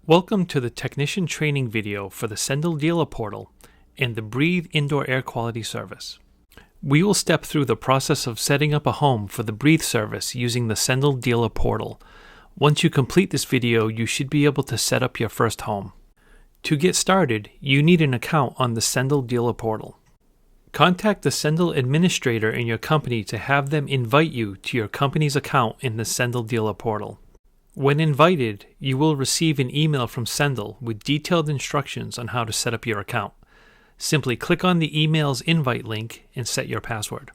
Welcome to the technician training video for the Sendal Dealer Portal and the Breathe Indoor Air Quality Service. We will step through the process of setting up a home for the Breathe service using the Sendal Dealer Portal. Once you complete this video, you should be able to set up your first home. To get started, you need an account on the Sendal Dealer Portal. Contact the Sendal administrator in your company to have them invite you to your company's account in the Sendal Dealer Portal. When invited, you will receive an email from Sendal with detailed instructions on how to set up your account. Simply click on the email's invite link and set your password.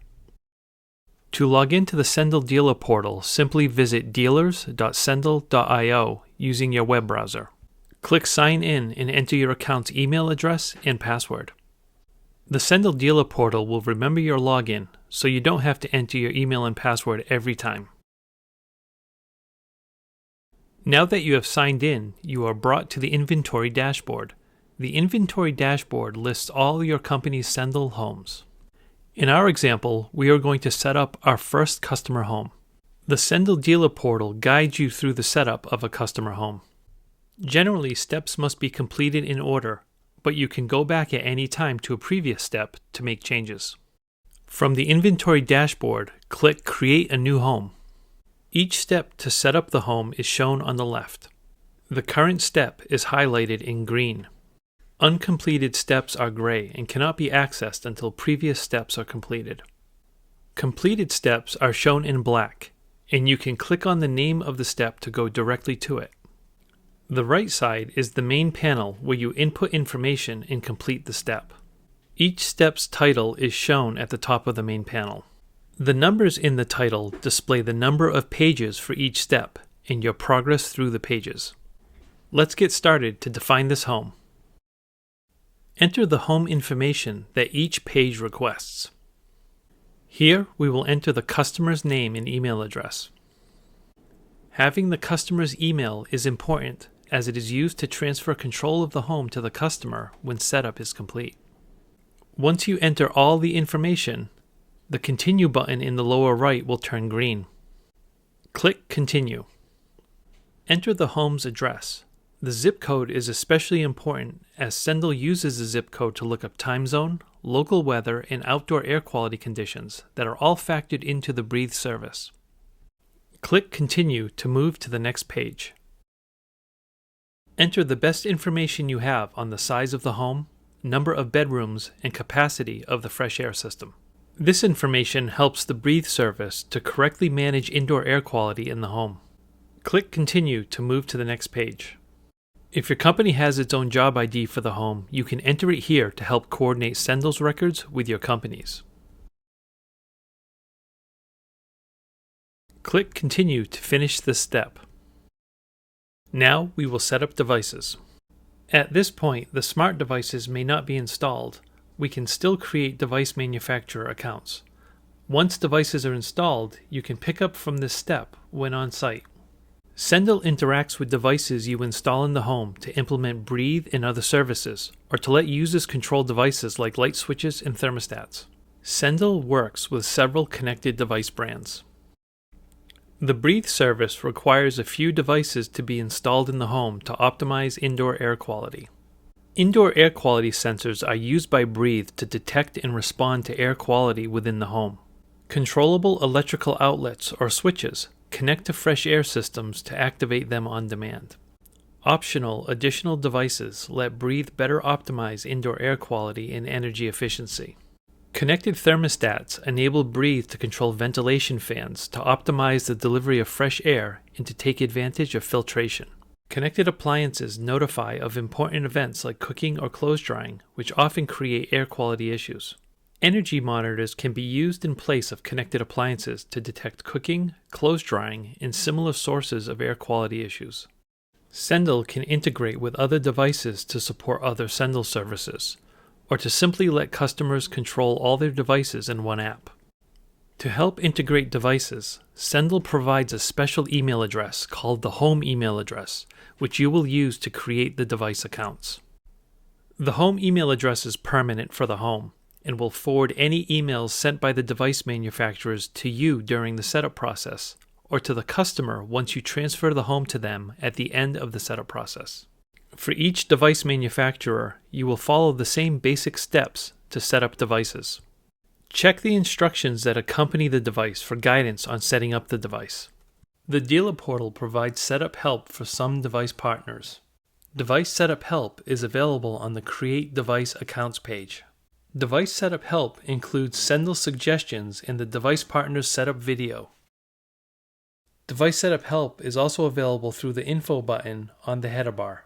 To log into the Sendal Dealer Portal, simply visit dealers.sendal.io using your web browser. Click Sign In and enter your account's email address and password. The Sendal Dealer Portal will remember your login, so you don't have to enter your email and password every time. Now that you have signed in, you are brought to the Inventory dashboard. The Inventory dashboard lists all your company's Sendal homes. In our example, we are going to set up our first customer home. The Sendal Dealer Portal guides you through the setup of a customer home. Generally, steps must be completed in order, but you can go back at any time to a previous step to make changes. From the Inventory dashboard, click Create a New Home. Each step to set up the home is shown on the left. The current step is highlighted in green. Uncompleted steps are gray and cannot be accessed until previous steps are completed. Completed steps are shown in black, and you can click on the name of the step to go directly to it. The right side is the main panel where you input information and complete the step. Each step's title is shown at the top of the main panel. The numbers in the title display the number of pages for each step and your progress through the pages. Let's get started to define this home. Enter the home information that each page requests. Here we will enter the customer's name and email address. Having the customer's email is important as it is used to transfer control of the home to the customer when setup is complete. Once you enter all the information, the Continue button in the lower right will turn green. Click Continue. Enter the home's address. The zip code is especially important as Sendal uses the zip code to look up time zone, local weather, and outdoor air quality conditions that are all factored into the Breathe service. Click Continue to move to the next page. Enter the best information you have on the size of the home, number of bedrooms, and capacity of the fresh air system. This information helps the Breathe service to correctly manage indoor air quality in the home. Click Continue to move to the next page. If your company has its own job ID for the home, you can enter it here to help coordinate Sendal's records with your company's. Click Continue to finish this step. Now we will set up devices. At this point, the smart devices may not be installed. We can still create device manufacturer accounts. Once devices are installed, you can pick up from this step when on site. Sendal interacts with devices you install in the home to implement Breathe and other services, or to let users control devices like light switches and thermostats. Sendal works with several connected device brands. The Breathe service requires a few devices to be installed in the home to optimize indoor air quality. Indoor air quality sensors are used by Breathe to detect and respond to air quality within the home. Controllable electrical outlets or switches connect to fresh air systems to activate them on demand. Optional additional devices let Breathe better optimize indoor air quality and energy efficiency. Connected thermostats enable Breathe to control ventilation fans to optimize the delivery of fresh air and to take advantage of filtration. Connected appliances notify of important events like cooking or clothes drying, which often create air quality issues. Energy monitors can be used in place of connected appliances to detect cooking, clothes drying, and similar sources of air quality issues. Sendal can integrate with other devices to support other Sendal services, or to simply let customers control all their devices in one app. To help integrate devices, Sendal provides a special email address called the home email address, which you will use to create the device accounts. The home email address is permanent for the home and will forward any emails sent by the device manufacturers to you during the setup process, or to the customer once you transfer the home to them at the end of the setup process. For each device manufacturer, you will follow the same basic steps to set up devices. Check the instructions that accompany the device for guidance on setting up the device. The Dealer Portal provides setup help for some device partners. Device Setup Help is available on the Create Device Accounts page. Device Setup Help includes Sendal suggestions in the device partner's setup video. Device Setup Help is also available through the Info button on the header bar.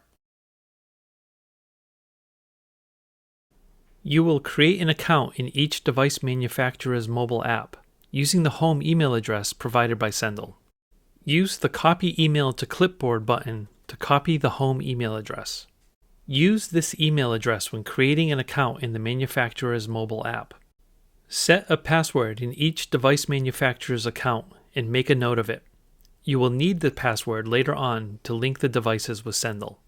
You will create an account in each device manufacturer's mobile app using the home email address provided by Sendal. Use the Copy Email to Clipboard button to copy the home email address. Use this email address when creating an account in the manufacturer's mobile app. Set a password in each device manufacturer's account and make a note of it. You will need the password later on to link the devices with Sendal.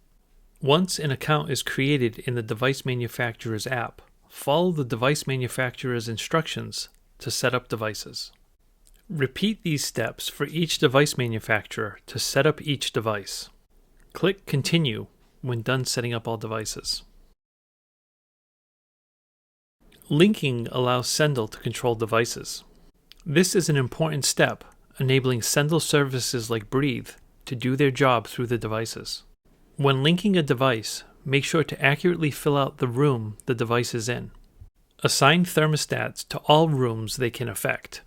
Once an account is created in the device manufacturer's app, follow the device manufacturer's instructions to set up devices. Repeat these steps for each device manufacturer to set up each device. Click Continue when done setting up all devices. Linking allows Sendal to control devices. This is an important step, enabling Sendal services like Breathe to do their job through the devices. When linking a device, make sure to accurately fill out the room the device is in. Assign thermostats to all rooms they can affect.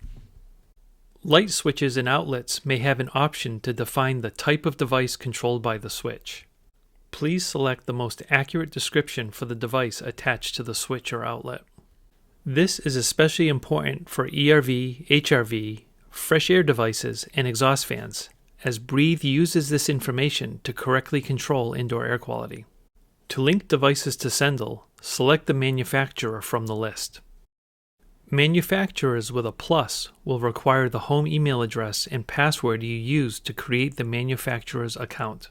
Light switches and outlets may have an option to define the type of device controlled by the switch. Please select the most accurate description for the device attached to the switch or outlet. This is especially important for ERV, HRV, fresh air devices, and exhaust fans, as Breathe uses this information to correctly control indoor air quality. To link devices to Sendal, select the manufacturer from the list. Manufacturers with a plus will require the home email address and password you used to create the manufacturer's account.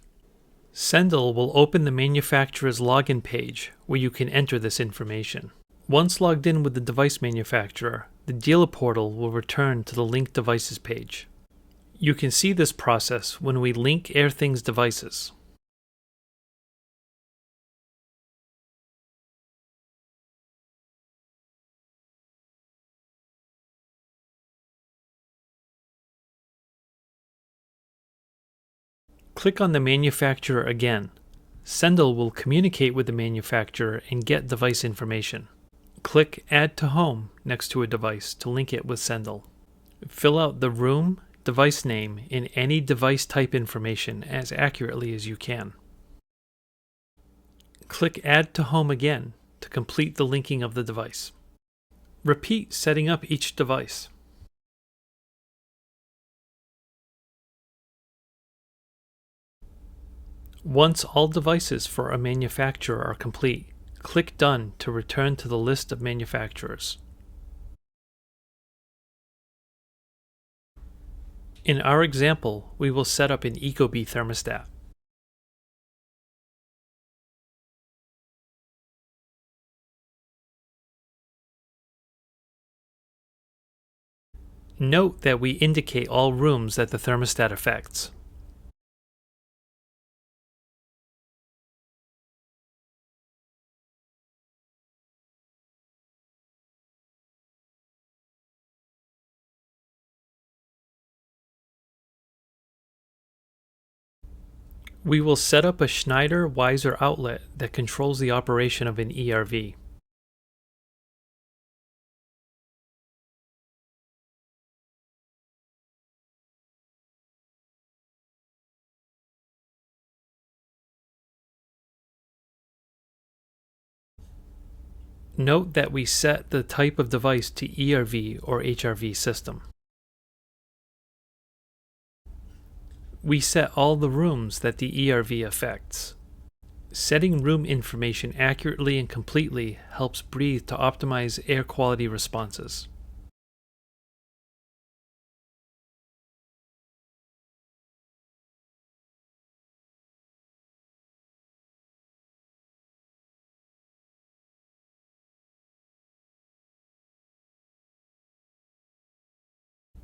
Sendal will open the manufacturer's login page where you can enter this information. Once logged in with the device manufacturer, the Dealer Portal will return to the Link Devices page. You can see this process when we link AirThings devices. Click on the manufacturer again. Sendal will communicate with the manufacturer and get device information. Click Add to Home next to a device to link it with Sendal. Fill out the room, device name, and any device type information as accurately as you can. Click Add to Home again to complete the linking of the device. Repeat setting up each device. Once all devices for a manufacturer are complete, click Done to return to the list of manufacturers. In our example, we will set up an Ecobee thermostat. Note that we indicate all rooms that the thermostat affects. We will set up a Schneider Weiser outlet that controls the operation of an ERV. Note that we set the type of device to ERV or HRV system. We set all the rooms that the ERV affects. Setting room information accurately and completely helps Breathe to optimize air quality responses.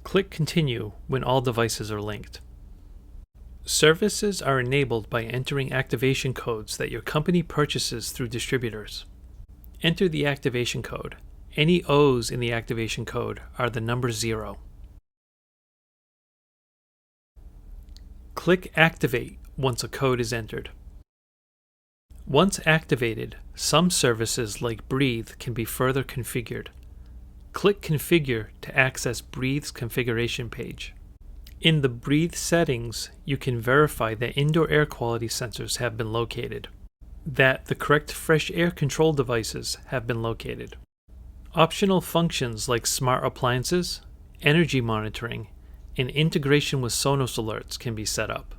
Click Continue when all devices are linked. Services are enabled by entering activation codes that your company purchases through distributors. Enter the activation code. Any O's in the activation code are the number 0. Click Activate once a code is entered. Once activated, some services like Breathe can be further configured. Click Configure to access Breathe's configuration page. In the Breathe settings, you can verify that indoor air quality sensors have been located, that the correct fresh air control devices have been located. Optional functions like smart appliances, energy monitoring, and integration with Sonos alerts can be set up.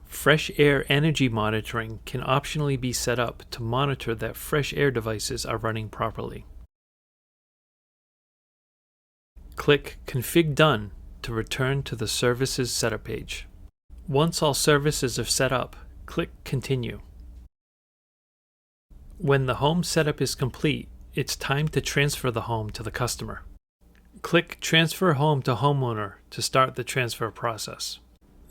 Fresh air energy monitoring can optionally be set up to monitor that fresh air devices are running properly. Click Config Done to return to the Services Setup page. Once all services are set up, click Continue. When the home setup is complete, it's time to transfer the home to the customer. Click Transfer Home to Homeowner to start the transfer process.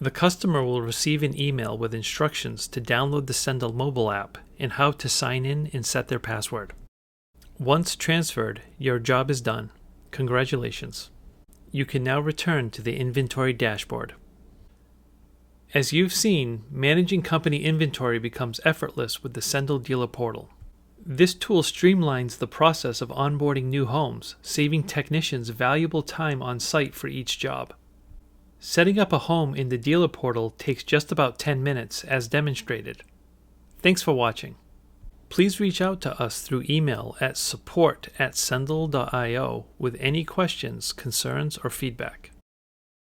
The customer will receive an email with instructions to download the Sendal mobile app and how to sign in and set their password. Once transferred, your job is done. Congratulations. You can now return to the inventory dashboard. As you've seen, managing company inventory becomes effortless with the Sendal Dealer Portal. This tool streamlines the process of onboarding new homes, saving technicians valuable time on site for each job. Setting up a home in the Dealer Portal takes just about 10 minutes as demonstrated. Thanks for watching. Please reach out to us through email at support@sendal.io with any questions, concerns, or feedback.